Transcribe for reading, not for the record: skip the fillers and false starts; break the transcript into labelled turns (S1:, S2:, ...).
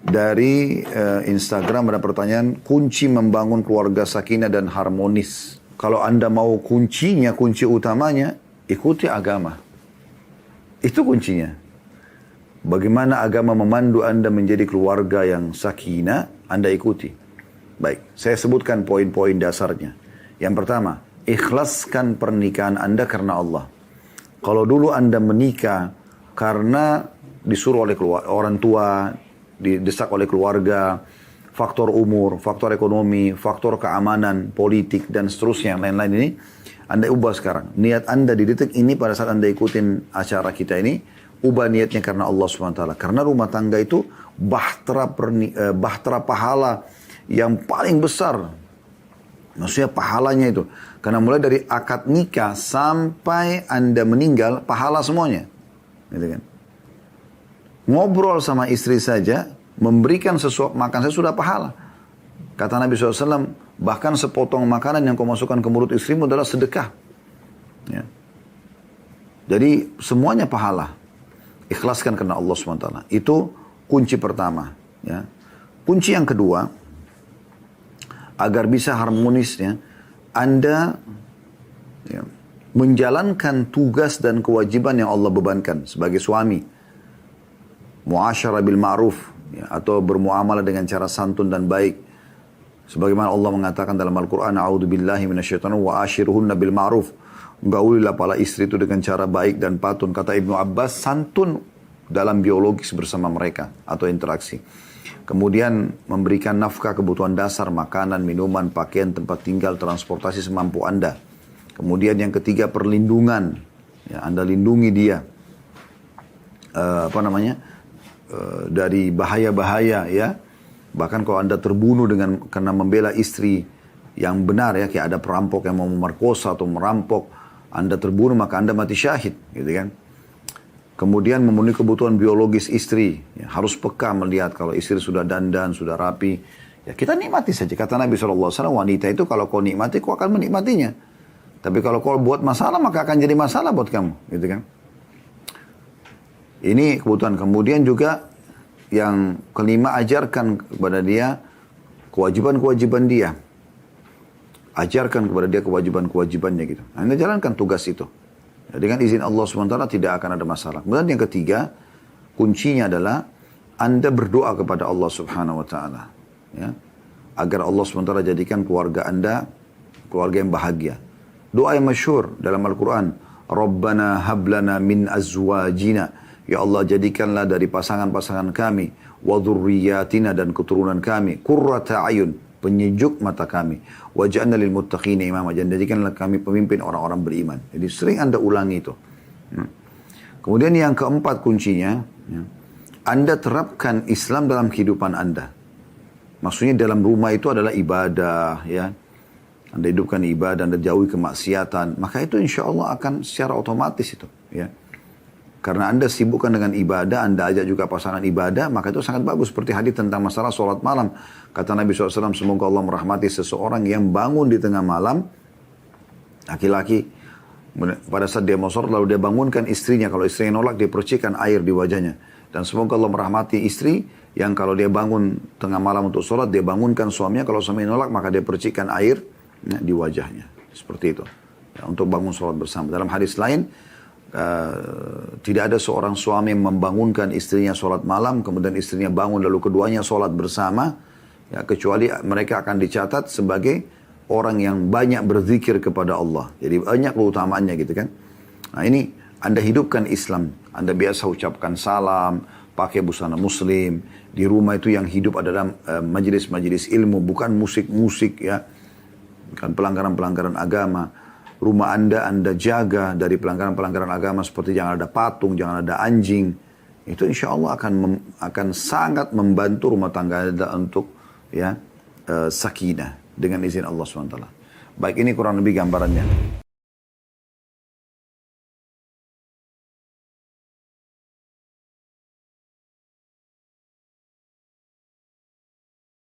S1: Dari Instagram ada pertanyaan, kunci membangun keluarga sakinah dan harmonis. Kalau Anda mau kuncinya, kunci utamanya, ikuti agama. Itu kuncinya. Bagaimana agama memandu Anda menjadi keluarga yang sakinah, Anda ikuti. Baik, saya sebutkan poin-poin dasarnya. Yang pertama, ikhlaskan pernikahan Anda karena Allah. Kalau dulu Anda menikah karena disuruh oleh orang tua, didesak oleh keluarga, faktor umur, faktor ekonomi, faktor keamanan, politik, dan seterusnya yang lain-lain ini, Anda ubah sekarang. Niat Anda di detik ini pada saat Anda ikutin acara kita ini, ubah niatnya karena Allah SWT. Karena rumah tangga itu bahtera pahala yang paling besar. Maksudnya pahalanya itu. Karena mulai dari akad nikah sampai Anda meninggal, pahala semuanya. Gitu kan. Ngobrol sama istri saja, memberikan sesuap makan saja sudah pahala. Kata Nabi SAW, bahkan sepotong makanan yang kau masukkan ke mulut istrimu adalah sedekah. Ya. Jadi semuanya pahala. Ikhlaskan karena Allah SWT. Itu kunci pertama. Ya. Kunci yang kedua, agar bisa harmonisnya, Anda menjalankan tugas dan kewajiban yang Allah bebankan sebagai suami. Muasyarah bil ma'ruf, atau bermuamalah dengan cara santun dan baik. Sebagaimana Allah mengatakan dalam Al-Quran, A'udzubillahi minasyaitonir wa ashiruhunna bil ma'ruf. Gaulilah para istri itu dengan cara baik dan patun. Kata Ibnu Abbas, santun dalam biologis bersama mereka atau interaksi. Kemudian memberikan nafkah kebutuhan dasar, makanan, minuman, pakaian, tempat tinggal, transportasi semampu Anda. Kemudian yang ketiga, perlindungan. Ya, Anda lindungi dia. Dari bahaya-bahaya, ya. Bahkan kalau Anda terbunuh karena membela istri yang benar, ya, kayak ada perampok yang mau memerkosa atau merampok, Anda terbunuh maka Anda mati syahid, gitu kan. Kemudian memenuhi kebutuhan biologis istri, ya, harus peka melihat kalau istri sudah dandan, sudah rapi, ya kita nikmati saja. Kata Nabi SAW, wanita itu kalau kau nikmati, kau akan menikmatinya. Tapi kalau kau buat masalah, maka akan jadi masalah buat kamu, gitu kan. Ini kebutuhan. Kemudian juga yang kelima, ajarkan kepada dia kewajiban-kewajiban dia. Ajarkan kepada dia kewajiban-kewajibannya gitu. Anda jalankan tugas itu. Dengan izin Allah SWT tidak akan ada masalah. Kemudian yang ketiga, kuncinya adalah Anda berdoa kepada Allah Subhanahu Wa Taala, ya, agar Allah SWT jadikan keluarga Anda keluarga yang bahagia. Doa yang masyhur dalam Al-Quran, Rabbana hablana min azwajina. Ya Allah, jadikanlah dari pasangan-pasangan kami, wa dzurriyyatina, dan keturunan kami, qurrata ayun, penyejuk mata kami, waj'alna lil muttaqina imama, dan jadikanlah kami pemimpin orang-orang beriman. Jadi sering Anda ulangi itu. Kemudian yang keempat kuncinya, Anda terapkan Islam dalam kehidupan Anda. Maksudnya dalam rumah itu adalah ibadah, ya. Anda hidupkan ibadah, Anda jauhi kemaksiatan, maka itu insya Allah akan secara otomatis itu, ya. Karena Anda sibukkan dengan ibadah, Anda ajak juga pasangan ibadah, maka itu sangat bagus. Seperti hadis tentang masalah sholat malam. Kata Nabi SAW, semoga Allah merahmati seseorang yang bangun di tengah malam, laki-laki, pada saat dia mau sholat, lalu dia bangunkan istrinya. Kalau istrinya nolak, dia percikan air di wajahnya. Dan semoga Allah merahmati istri yang kalau dia bangun tengah malam untuk sholat, dia bangunkan suaminya. Kalau suami nolak, maka dia percikan air, ya, di wajahnya. Seperti itu. Ya, untuk bangun sholat bersama. Dalam hadis lain, tidak ada seorang suami yang membangunkan istrinya sholat malam, kemudian istrinya bangun lalu keduanya sholat bersama, ya, kecuali mereka akan dicatat sebagai orang yang banyak berzikir kepada Allah. Jadi banyak keutamaannya gitu kan. Nah ini Anda hidupkan Islam. Anda biasa ucapkan salam, pakai busana muslim. Di rumah itu yang hidup adalah majelis-majelis ilmu, bukan musik-musik, ya, bukan pelanggaran-pelanggaran agama. Rumah Anda jaga dari pelanggaran-pelanggaran agama seperti jangan ada patung, jangan ada anjing. Itu insya Allah akan sangat membantu rumah tangga Anda untuk, ya, sakinah dengan izin Allah SWT. Baik, ini kurang lebih gambarannya.